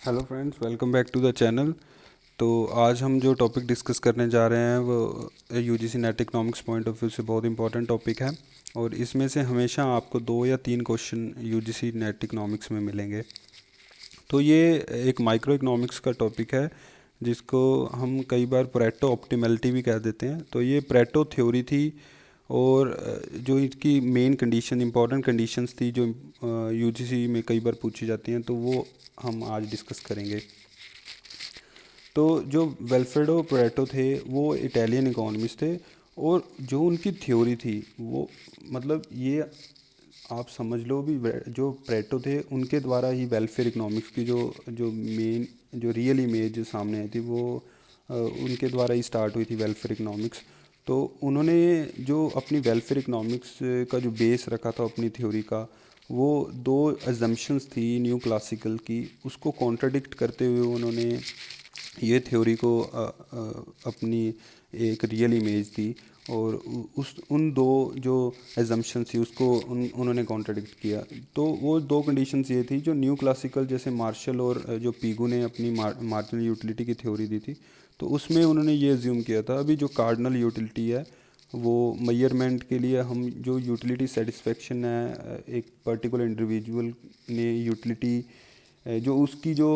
Hello friends, welcome back to the channel. तो आज हम जो टॉपिक डिस्कस करने जा रहे हैं वो UGC net economics point of view से बहुत इंपॉर्टेंट टॉपिक है। और इसमें से हमेशा आपको 2 या 3 क्वेश्चन यूजीसी नेट इकोनॉमिक्स में मिलेंगे। तो ये एक माइक्रो इकोनॉमिक्स का टॉपिक है जिसको हम कई बार परेटो ऑप्टिमलिटी भी कह देते हैं। तो ये परेटो थ्योरी थी और जो इसकी मेन कंडीशन इंपॉर्टेंट कंडीशंस थी जो यूजीसी में कई बार पूछी जाती हैं, तो वो हम आज डिस्कस करेंगे। तो जो वेल्फ्रेडो परेटो थे वो इटालियन इकोनॉमिस्ट थे और जो उनकी थ्योरी थी वो मतलब ये आप समझ लो भी जो परेटो थे उनके द्वारा ही वेलफेयर इकोनॉमिक्स की जो जो मेन जो रियल इमेज जो सामने आई थी वो उनके द्वारा ही स्टार्ट हुई थी वेलफेयर इकोनॉमिक्स। तो उन्होंने जो अपनी वेलफेयर इकोनॉमिक्स का जो बेस रखा था अपनी थ्योरी का, वो 2 अजम्पशंस थी न्यू क्लासिकल की, उसको कॉन्ट्राडिक्ट करते हुए उन्होंने ये थ्योरी को अपनी एक रियल इमेज दी। और उस उन 2 जो एजम्पशन थी उसको उन्होंने कॉन्ट्राडिक्ट किया। तो वो 2 कंडीशंस ये थी जो न्यू क्लासिकल जैसे मार्शल और जो पीगू ने अपनी मार्जिनल यूटिलिटी की थ्योरी दी थी, तो उसमें उन्होंने ये एज्यूम किया था अभी जो कार्डिनल यूटिलिटी है वो मेजरमेंट के लिए हम जो यूटिलिटी सेटिस्फेक्शन है एक पर्टिकुलर इंडिविजुअल ने यूटिलिटी जो उसकी जो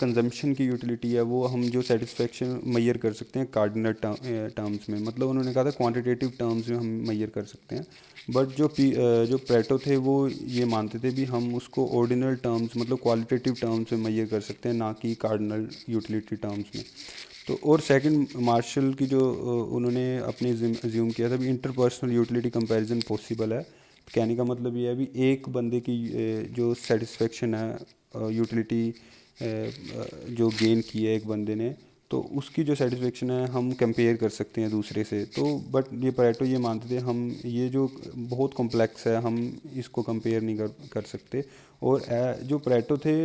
कंजम्पशन की यूटिलिटी है वो हम जो सेटिस्फेक्शन मैयर कर सकते हैं कार्डिनल टर्म्स में। मतलब उन्होंने कहा था क्वांटिटेटिव टर्म्स में हम मैयर कर सकते हैं। बट जो प्लेटो थे वो ये मानते थे भी हम उसको ऑर्डिनल टर्म्स मतलब क्वालिटेटिव टर्म्स में मैयर कर सकते हैं, ना कि कार्डिनल यूटिलिटी टर्म्स में। तो और सेकंड मार्शल की जो उन्होंने अपने अज्यूम किया था भी इंटरपर्सनल यूटिलिटी कंपैरिजन पॉसिबल है। कहने का मतलब ये है भी एक बंदे की जो सेटिस्फेक्शन है यूटिलिटी जो गेन की है एक बंदे ने, तो उसकी जो सेटिस्फेक्शन है हम कंपेयर कर सकते हैं दूसरे से। तो बट ये परेटो ये मानते थे हम ये जो बहुत कॉम्प्लेक्स है हम इसको कंपेयर नहीं कर सकते। और जो परेटो थे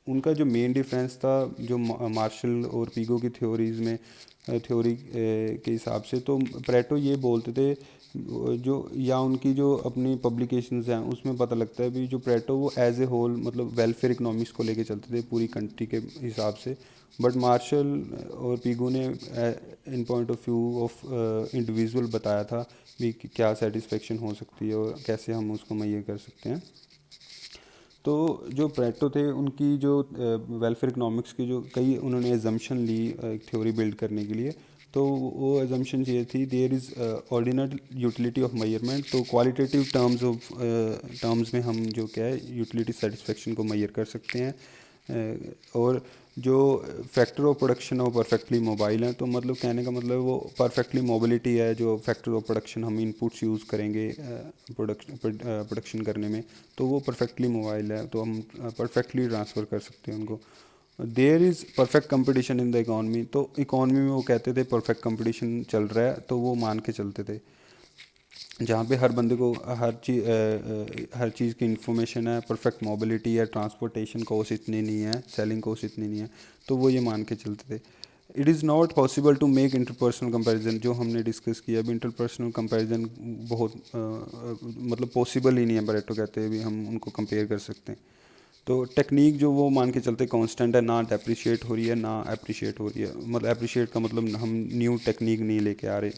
उनका जो मेन डिफरेंस था जो मार्शल और पीगो की थ्योरीज़ में थ्योरी के हिसाब से, तो परेटो ये बोलते थे जो या उनकी जो अपनी पब्लिकेशंस हैं उसमें पता लगता है भी जो परेटो वो एज ए होल मतलब वेलफेयर इकोनॉमिक्स को लेके चलते थे पूरी कंट्री के हिसाब से। बट मार्शल और पीगो ने in point of view of individual बताया था भी क्या सेटिस्फेक्शन हो सकती है और कैसे हम उसको मुहैया कर सकते हैं। तो जो परेटो थे उनकी जो वेलफेयर इकोनॉमिक्स की जो कई उन्होंने एजम्पशन ली एक थ्योरी बिल्ड करने के लिए। तो वो एजम्पशन ये थी there is ordinal utility of measurement. तो क्वालिटेटिव टर्म्स में हम जो क्या है यूटिलिटी सेटिस्फेक्शन को मेजर कर सकते हैं। और जो फैक्टर ऑफ प्रोडक्शन वो परफेक्टली मोबाइल हैं। तो मतलब कहने का मतलब वो परफेक्टली मोबिलिटी है जो फैक्टर ऑफ प्रोडक्शन हम इनपुट्स यूज़ करेंगे प्रोडक्शन करने में, तो वो परफेक्टली मोबाइल है, तो हम परफेक्टली ट्रांसफ़र कर सकते हैं उनको। There is perfect competition in the economy. तो इकॉनमी में वो कहते थे परफेक्ट कंपटीशन चल रहा है, तो वो मान के चलते थे जहाँ पे हर बंदे को हर चीज़ की इन्फॉर्मेशन है, परफेक्ट मोबिलिटी है, ट्रांसपोर्टेशन कॉस्ट इतनी नहीं है, सेलिंग कॉस्ट इतनी नहीं है, तो वो ये मान के चलते थे। It is not possible to make interpersonal comparison, जो हमने डिस्कस किया अभी इंटरपर्सनल कंपैरिजन बहुत मतलब पॉसिबल ही नहीं है। परेटो कहते हैं भी हम उनको कंपेयर कर सकते हैं। तो टेक्निक जो वो मान के चलते कांस्टेंट है, ना डेप्रिशिएट हो रही है ना अप्रिशिएट हो रही है। मतलब अप्रिशिएट का मतलब हम न्यू टेक्निक नहीं लेके आ रहे।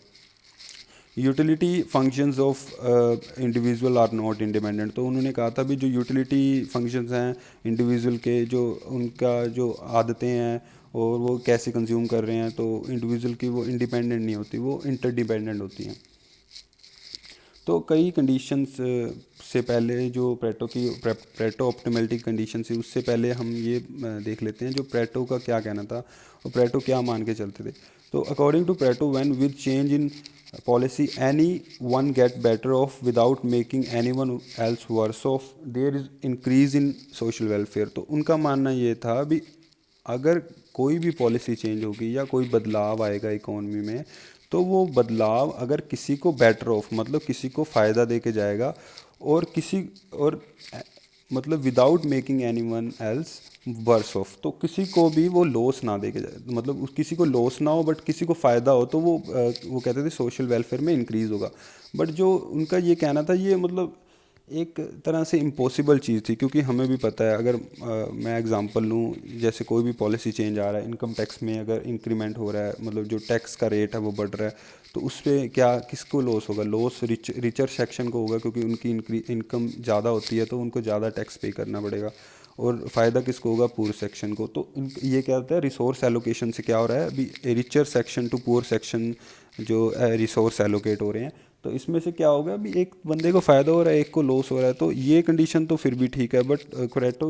Utility functions of individual are not independent. तो उन्होंने कहा था भी जो यूटिलिटी फंक्शंस हैं इंडिविजुअल के, जो उनका जो आदतें हैं और वो कैसे कंज्यूम कर रहे हैं, तो इंडिविजुअल की वो इंडिपेंडेंट नहीं होती, वो इंटरडिपेंडेंट होती हैं। तो कई कंडीशंस से पहले जो प्रेटो ऑप्टिमलिटी कंडीशन थी उससे पहले हम ये देख लेते हैं जो प्रेटो का क्या कहना था और प्रेटो क्या मान के चलते थे। तो according to Pareto when with change in policy any one get better off without making any one else worse off, there is increase in social welfare. तो उनका मानना ये था भी अगर कोई भी पॉलिसी चेंज होगी या कोई बदलाव आएगा इकोनॉमी में, तो वो बदलाव अगर किसी को बेटर ऑफ मतलब किसी को फ़ायदा दे के जाएगा और किसी और मतलब without making any one else worse off, तो किसी को भी वो लॉस ना दे के जाए, मतलब किसी को लॉस ना हो बट किसी को फ़ायदा हो, तो वो कहते थे सोशल वेलफेयर में इंक्रीज़ होगा। बट जो उनका ये कहना था ये मतलब एक तरह से इम्पॉसिबल चीज़ थी, क्योंकि हमें भी पता है, अगर मैं एग्जांपल लूँ, जैसे कोई भी पॉलिसी चेंज आ रहा है, इनकम टैक्स में अगर इंक्रीमेंट हो रहा है, मतलब जो टैक्स का रेट है वो बढ़ रहा है, तो उस पर क्या किसको लॉस होगा? लॉस रिचर सेक्शन को होगा, क्योंकि उनकी इनकम ज़्यादा होती है तो उनको ज़्यादा टैक्स पे करना पड़ेगा। और फ़ायदा किसको होगा? पुअर सेक्शन को। तो ये क्या होता है, रिसोर्स एलोकेशन से क्या हो रहा है, अभी richer section to poor section जो रिसोर्स एलोकेट हो रहे हैं, तो इसमें से क्या होगा, अभी एक बंदे को फ़ायदा हो रहा है, एक को लॉस हो रहा है। तो ये कंडीशन तो फिर भी ठीक है, बट कोरेटो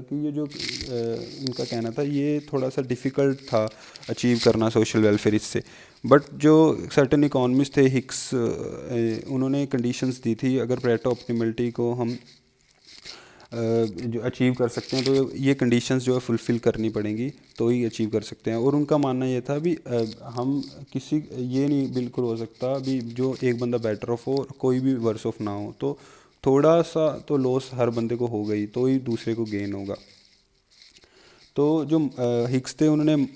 की ये जो इनका कहना था, ये थोड़ा सा डिफ़िकल्ट था अचीव करना सोशल वेलफेयर इससे। बट जो सर्टेन इकोनॉमिस्ट थे, हिक्स, उन्होंने कंडीशंस दी थी, अगर पेरेटो ऑप्टिमलिटी को हम जो अचीव कर सकते हैं, तो ये कंडीशंस जो है फुलफ़िल करनी पड़ेंगी, तो ही अचीव कर सकते हैं। और उनका मानना ये था भी हम किसी, ये नहीं बिल्कुल हो सकता भी जो एक बंदा बेटर ऑफ हो और कोई भी वर्स ऑफ ना हो, तो थोड़ा सा तो लॉस हर बंदे को हो गई, तो ही दूसरे को गेन होगा। तो जो हिक्स थे, उन्होंने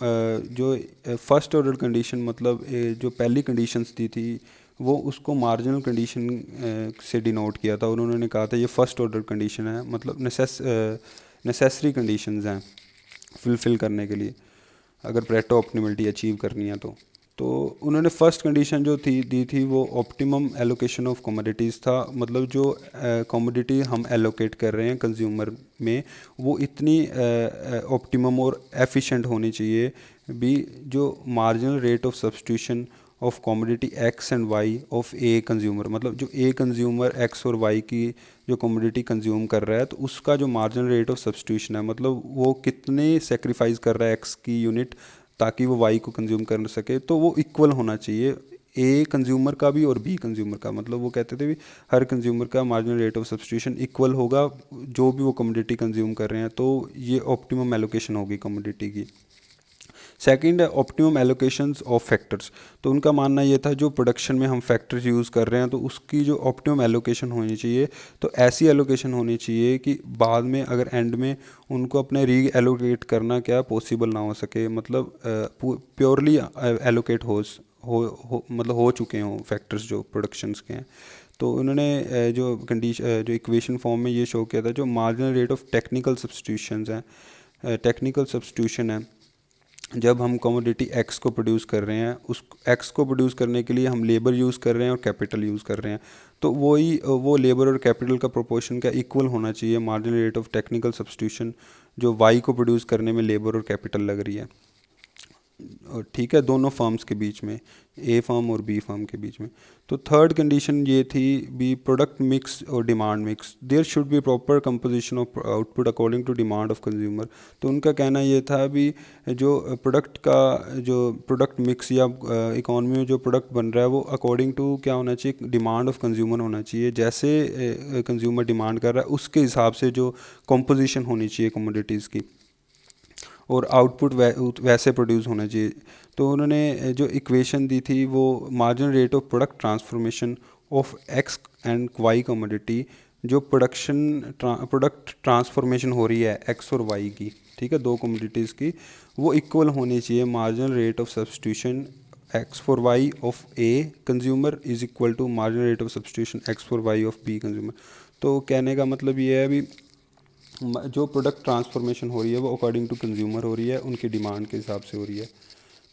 जो फर्स्ट ऑर्डर कंडीशन, मतलब जो पहली कंडीशंस दी थी, वो उसको मार्जिनल कंडीशन से डिनोट किया था। और उन्होंने कहा था ये फर्स्ट ऑर्डर कंडीशन है, मतलब नेसेसरी कंडीशंस हैं फुलफ़िल करने के लिए, अगर पेरेटो ऑप्टिमलिटी अचीव करनी है तो उन्होंने फर्स्ट कंडीशन जो थी दी थी, वो ऑप्टिमम एलोकेशन ऑफ कमोडिटीज़ था। मतलब जो कमोडिटी हम एलोकेट कर रहे हैं कंज्यूमर में, वो इतनी ऑप्टिमम और एफिशिएंट होनी चाहिए भी, जो marginal rate of substitution of commodity X and Y of A consumer, मतलब जो ए कंज्यूमर एक्स और वाई की जो कमोडिटी कंज्यूम कर रहा है, तो उसका जो मार्जिनल रेट ऑफ सब्सटीट्यूशन है, मतलब वो कितने सेक्रीफाइस कर रहा है एक्स की यूनिट ताकि वो वाई को कंज्यूम कर सके, तो वो इक्वल होना चाहिए, ए कंज्यूमर का भी और बी कंज्यूमर का। मतलब वो कहते थे भी हर कंज्यूमर का marginal rate of substitution equal होगा जो भी वो कमोडिटी कंज्यूम कर रहे हैं, तो ये ऑप्टिमम एलोकेशन होगी कमोडिटी की। सेकंड है ऑप्टिमम एलोकेशंस ऑफ फैक्टर्स। तो उनका मानना ये था, जो प्रोडक्शन में हम फैक्टर्स यूज़ कर रहे हैं, तो उसकी जो ऑप्टिमम एलोकेशन होनी चाहिए, तो ऐसी एलोकेशन होनी चाहिए कि बाद में अगर एंड में उनको अपने री एलोकेट करना क्या पॉसिबल ना हो सके, मतलब प्योरली एलोकेट मतलब हो चुके हों फैक्टर्स जो प्रोडक्शंस के हैं। तो उन्होंने जो इक्वेशन फॉर्म में ये शो किया था, जो marginal rate of technical substitutions हैं, टेक्निकल सब्सटीट्यूशन है, जब हम कमोडिटी एक्स को प्रोड्यूस कर रहे हैं, उस एक्स को प्रोड्यूस करने के लिए हम लेबर यूज़ कर रहे हैं और कैपिटल यूज़ कर रहे हैं, तो वो लेबर और कैपिटल का प्रोपोर्शन का इक्वल होना चाहिए marginal rate of technical substitution जो वाई को प्रोड्यूस करने में लेबर और कैपिटल लग रही है, ठीक है, दोनों फर्म्स के बीच में, ए फर्म और बी फर्म के बीच में। तो थर्ड कंडीशन ये थी भी प्रोडक्ट मिक्स और demand mix, there should be proper composition of output according to demand of consumer. तो उनका कहना ये था भी जो प्रोडक्ट मिक्स या इकॉनमी में जो प्रोडक्ट बन रहा है, वो अकॉर्डिंग टू क्या होना चाहिए, डिमांड ऑफ कंज्यूमर होना चाहिए। जैसे कंज्यूमर डिमांड कर रहा है उसके हिसाब से जो कंपोजिशन होनी चाहिए कमोडिटीज़ की, और आउटपुट वैसे प्रोड्यूस होना चाहिए। तो उन्होंने जो इक्वेशन दी थी, वो marginal rate of product transformation of X and Y commodity, जो प्रोडक्ट ट्रांसफॉर्मेशन हो रही है एक्स और वाई की, ठीक है, दो कमोडिटीज़ की, वो इक्वल होनी चाहिए marginal rate of substitution X for Y of A consumer is equal to marginal rate of substitution X for Y of B consumer. तो कहने का मतलब ये है अभी जो प्रोडक्ट ट्रांसफॉर्मेशन हो रही है वो अकॉर्डिंग टू कंज्यूमर हो रही है, उनकी डिमांड के हिसाब से हो रही है।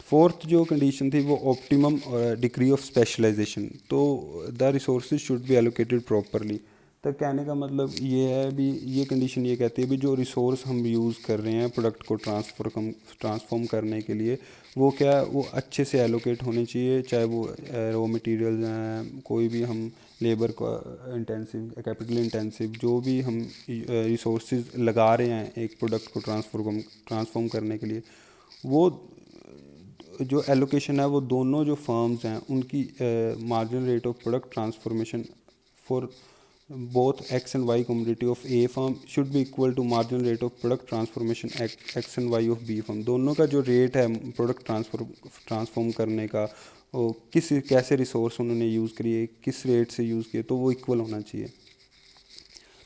फोर्थ जो कंडीशन थी, वो ऑप्टिमम डिग्री ऑफ स्पेशलाइजेशन। तो the resources should be allocated properly. तो कहने का मतलब ये है भी, ये कंडीशन ये कहती है भी जो रिसोर्स हम यूज़ कर रहे हैं प्रोडक्ट को ट्रांसफॉर्म करने के लिए, वो क्या, वो अच्छे से एलोकेट होने चाहिए, चाहे वो रॉ मटेरियल्स हैं, कोई भी हम लेबर को इंटेंसिव, कैपिटल इंटेंसिव, जो भी हम रिसोर्सेज लगा रहे हैं एक प्रोडक्ट को ट्रांसफॉर्म करने के लिए, वो जो एलोकेशन है वो दोनों जो फर्म्स हैं उनकी marginal rate of product transformation for both x and y commodity of a firm should be equal to marginal rate of product transformation x and y of b firm। दोनों का जो rate है product transform करने का, वो कैसे resource उन्होंने use करिए, किस रेट से यूज़ किए, तो वो इक्वल होना चाहिए।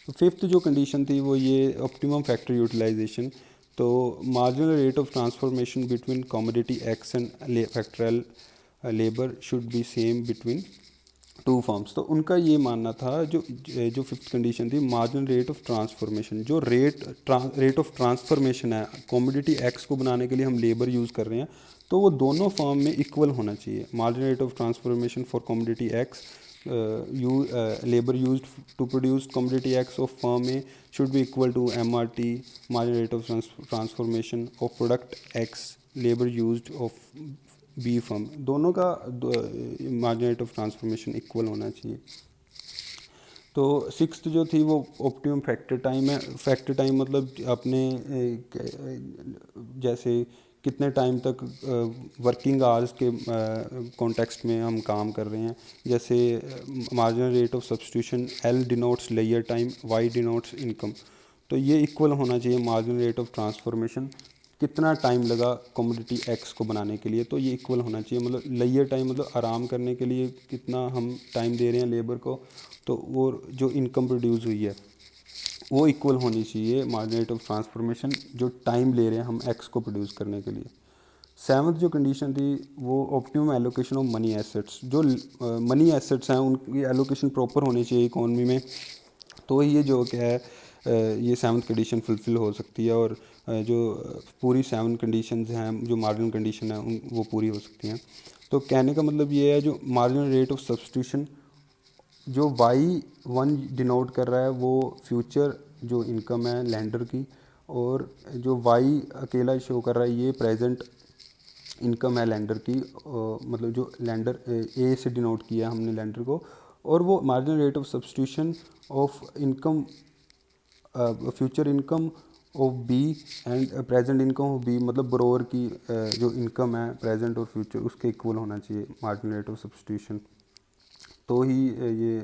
तो फिफ्थ जो कंडीशन थी वो ये ऑप्टिमम फैक्टर यूटिलाइजेशन। तो marginal rate of transformation between commodity X and factor L labour should be same between two firms. तो उनका ये मानना था, जो फिफ्थ कंडीशन थी, मार्जिनल रेट ऑफ ट्रांसफॉर्मेशन, जो रेट ऑफ ट्रांसफॉर्मेशन है कॉमोडिटी एक्स को बनाने के लिए हम लेबर यूज़ कर रहे हैं, तो वो दोनों फर्म में इक्वल होना चाहिए। Marginal rate of transformation for commodity X, labour used to produce commodity X of firm A should be equal to MRT, marginal rate of transformation of product X, labour used of B firm. दोनों का marginal rate of transformation equal होना चाहिए। तो sixth जो थी वो optimum factor time है। Factor time मतलब अपने जैसे कितने टाइम तक वर्किंग आवर्स के कॉन्टेक्स्ट में हम काम कर रहे हैं। जैसे marginal rate of substitution, L denotes layer time, Y denotes income. तो ये इक्वल होना चाहिए मार्जिनल रेट ऑफ ट्रांसफॉर्मेशन, कितना टाइम लगा कमोडिटी एक्स को बनाने के लिए, तो ये इक्वल होना चाहिए। मतलब लेयर टाइम मतलब आराम करने के लिए कितना हम टाइम दे रहे हैं लेबर को, तो वो जो इनकम प्रोड्यूस हुई है वो इक्वल होनी चाहिए मार्जिनल रेट ऑफ ट्रांसफॉर्मेशन, जो टाइम ले रहे हैं हम एक्स को प्रोड्यूस करने के लिए। सेवन्थ जो कंडीशन थी वो optimum allocation of money assets, जो मनी एसेट्स हैं उनकी एलोकेशन प्रॉपर होनी चाहिए इकोनॉमी में, तो ये जो क्या है ये सेवन्थ कंडीशन फुलफ़िल हो सकती है। और जो पूरी सेवन कंडीशंस हैं, जो मार्जिनल कंडीशन है वो पूरी हो सकती हैं। तो कहने का मतलब ये है, जो मार्जिनल रेट ऑफ सब्स्टिट्यूशन जो Y1 डिनोट कर रहा है वो फ्यूचर जो इनकम है लैंडर की, और जो Y अकेला शो कर रहा है ये प्रेजेंट इनकम है लैंडर की। मतलब जो लैंडर ए से डिनोट किया हमने लैंडर को, और वो marginal rate of substitution of income, future income of B and present income of B, मतलब ब्रोअर की जो इनकम है प्रेजेंट और फ्यूचर उसके इक्वल होना चाहिए मार्जिनल रेट ऑफ सब्स्टिट्यूशन, तो ही ये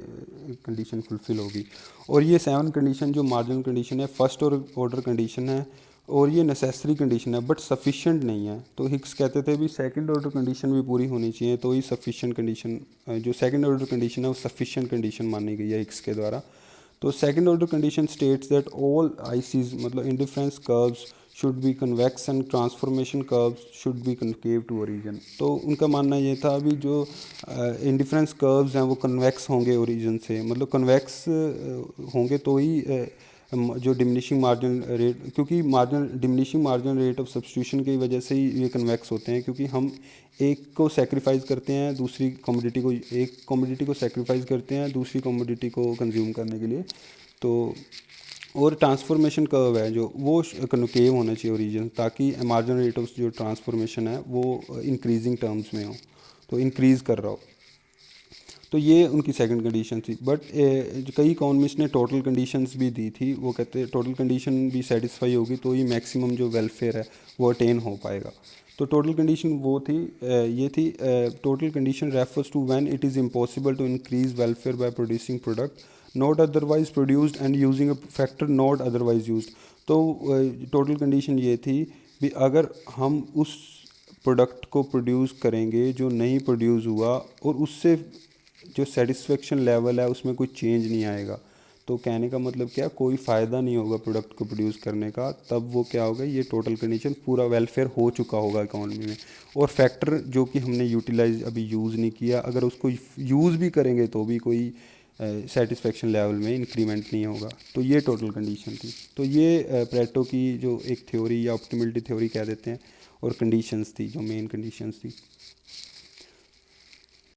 कंडीशन फुलफ़िल होगी। और ये सेवन कंडीशन जो मार्जिनल कंडीशन है फर्स्ट ऑर्डर कंडीशन है, और ये नेसेसरी कंडीशन है बट सफिशिएंट नहीं है। तो हिक्स कहते थे भी सेकंड ऑर्डर कंडीशन भी पूरी होनी चाहिए, तो ही सफिशिएंट कंडीशन, जो सेकंड ऑर्डर कंडीशन है वो सफिशिएंट कंडीशन मानी गई है हिक्स के द्वारा। तो second order condition states that all ICs मतलब indifference curves should be convex and transformation curves should be concave to origin. तो उनका मानना ये था अभी जो इंडिफरेंस कर्व्स हैं वो कन्वेक्स होंगे ओरिजिन से, मतलब कन्वेक्स होंगे तो ही जो डिमिनिशिंग मार्जिन रेट, क्योंकि diminishing margin rate of substitution की वजह से ही ये कन्वेक्स होते हैं, क्योंकि हम एक को सेक्रीफाइस करते हैं दूसरी कमोडिटी को, एक कमोडिटी को सेक्रीफाइस करते हैं दूसरी कमोडिटी को कंज्यूम करने के लिए। तो और ट्रांसफॉर्मेशन कर्व है जो वो कनकेव होना चाहिए ओरिजिन, ताकि मार्जिनल रेट ऑफ जो ट्रांसफॉर्मेशन है वो इंक्रीजिंग टर्म्स में हो, तो इंक्रीज़ कर रहा हो। तो ये उनकी सेकंड कंडीशन थी। बट कई इकोनॉमिस्ट ने टोटल कंडीशंस भी दी थी, वो कहते हैं टोटल कंडीशन भी सेटिस्फाई होगी तो ही मैक्सिमम जो वेलफेयर है वो अटेन हो पाएगा। तो टोटल कंडीशन वो थी, ये थी, total condition refers to when it is impossible to increase welfare by producing product not otherwise produced and using a factor not otherwise used. तो टोटल कंडीशन ये थी भी अगर हम उस प्रोडक्ट को प्रोड्यूस करेंगे जो नहीं प्रोड्यूस हुआ और उससे जो सेटिस्फेक्शन लेवल है उसमें कोई चेंज नहीं आएगा, तो कहने का मतलब क्या, कोई फ़ायदा नहीं होगा प्रोडक्ट को प्रोड्यूस करने का, तब वो क्या होगा, ये टोटल कंडीशन पूरा वेलफेयर हो चुका होगा इकोनॉमी में। और फैक्टर जो कि हमने यूटिलाइज अभी यूज़ नहीं किया, अगर उसको यूज़ भी करेंगे तो भी कोई सेटिस्फेक्शन लेवल में इंक्रीमेंट नहीं होगा। तो ये टोटल कंडीशन थी। तो ये प्रेटो की जो एक थ्योरी या ऑप्टिमलिटी थ्योरी कह देते हैं, और कंडीशंस थी जो मेन कंडीशंस थी।